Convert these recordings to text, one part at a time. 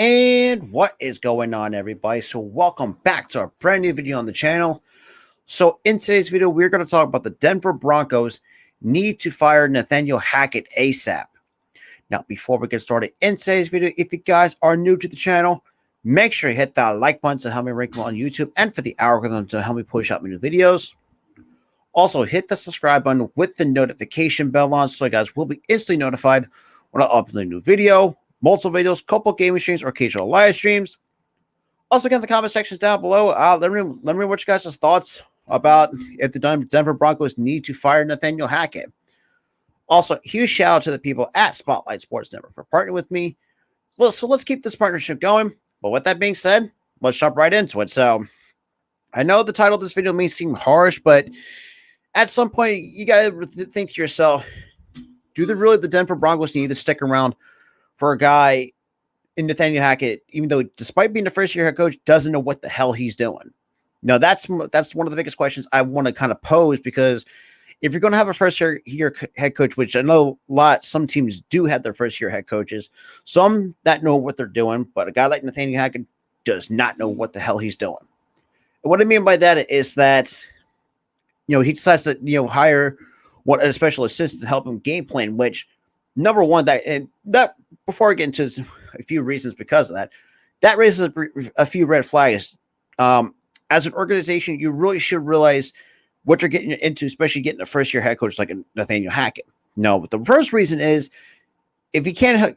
And what is going on, everybody? So welcome back to a brand new video on the channel. So in today's video, we're going to talk about the Denver Broncos need to fire Nathaniel Hackett ASAP. Now, before we get started in today's video, if you guys are new to the channel, make sure you hit that like button to help me rank on YouTube and for the algorithm to help me push out my new videos. Also, hit the subscribe button with the notification bell on so you guys will be instantly notified when I upload a new video, multiple videos, couple gaming streams, or occasional live streams. Also, get in the comment sections down below. Let me know what you guys' thoughts about if the Denver Broncos need to fire Nathaniel Hackett. Also, huge shout out to the people at Spotlight Sports Denver for partnering with me. So let's keep this partnership going. But with that being said, let's jump right into it. So I know the title of this video may seem harsh, but at some point you gotta think to yourself, do the Denver Broncos need to stick around for a guy in Nathaniel Hackett, even though despite being the first-year head coach, doesn't know what the hell he's doing? Now, that's one of the biggest questions I want to kind of pose, because if you're going to have a first-year head coach, which I know some teams do have their first-year head coaches, some that know what they're doing, but a guy like Nathaniel Hackett does not know what the hell he's doing. And what I mean by that is that, he decides to, hire a special assistant to help him game plan, which, number one, that before I get into a few reasons because of that raises a few red flags. As an organization, you really should realize what you're getting into, especially getting a first-year head coach like Nathaniel Hackett. No, but the first reason is if you can't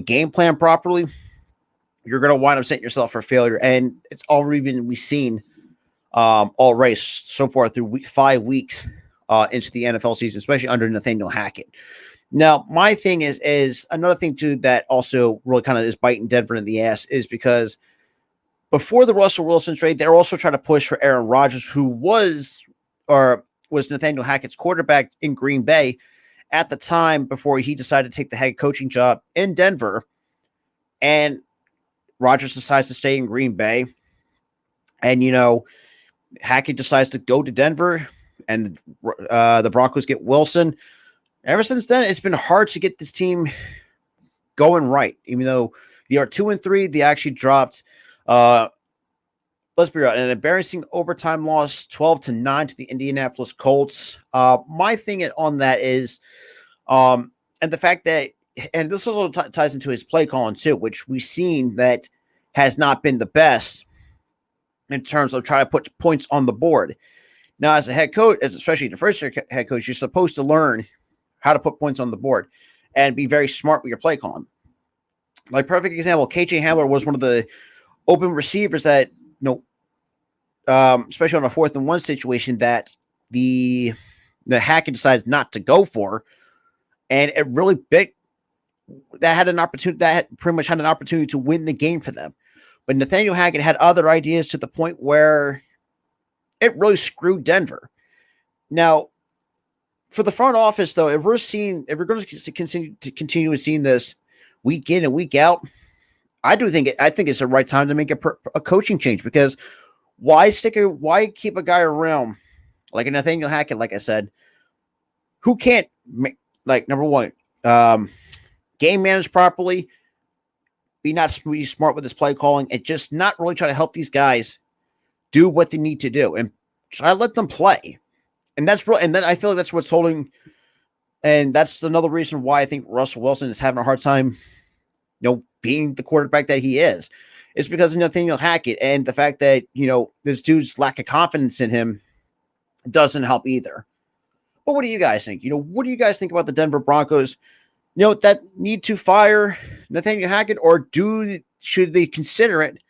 game plan properly, you're going to wind up setting yourself for failure, and it's already been seen already so far through 5 weeks into the NFL season, especially under Nathaniel Hackett. Now, my thing is another thing too that also really kind of is biting Denver in the ass is because before the Russell Wilson trade, they're also trying to push for Aaron Rodgers, who was Nathaniel Hackett's quarterback in Green Bay at the time before he decided to take the head coaching job in Denver. And Rodgers decides to stay in Green Bay. And, Hackett decides to go to Denver, and the Broncos get Wilson. Ever since then, it's been hard to get this team going right. Even though they are 2-3, they actually dropped. Let's be real, an embarrassing overtime loss, 12-9 to the Indianapolis Colts. My thing on that is, and the fact that, and this also ties into his play calling too, which we've seen that has not been the best in terms of trying to put points on the board. Now, as a head coach, especially the first-year head coach, you're supposed to learn how to put points on the board and be very smart with your play calling. Like, perfect example, KJ Hamler was one of the open receivers that, especially on a 4th and 1 situation that the Hackett decides not to go for. And it really that pretty much had an opportunity to win the game for them. But Nathaniel Hackett had other ideas to the point where it really screwed Denver. Now, for the front office, though, if we're going to continue seeing this week in and week out, I think it's the right time to make a coaching change, because why keep a guy around like a Nathaniel Hackett, like I said, who can't number one, game manage properly, be smart with his play calling, and just not really try to help these guys do what they need to do and try to let them play. And that's real. And then I feel like that's what's holding. And that's another reason why I think Russell Wilson is having a hard time, being the quarterback that he is. It's because of Nathaniel Hackett, and the fact that, this dude's lack of confidence in him doesn't help either. But what do you guys think? What do you guys think about the Denver Broncos, that need to fire Nathaniel Hackett, or should they consider it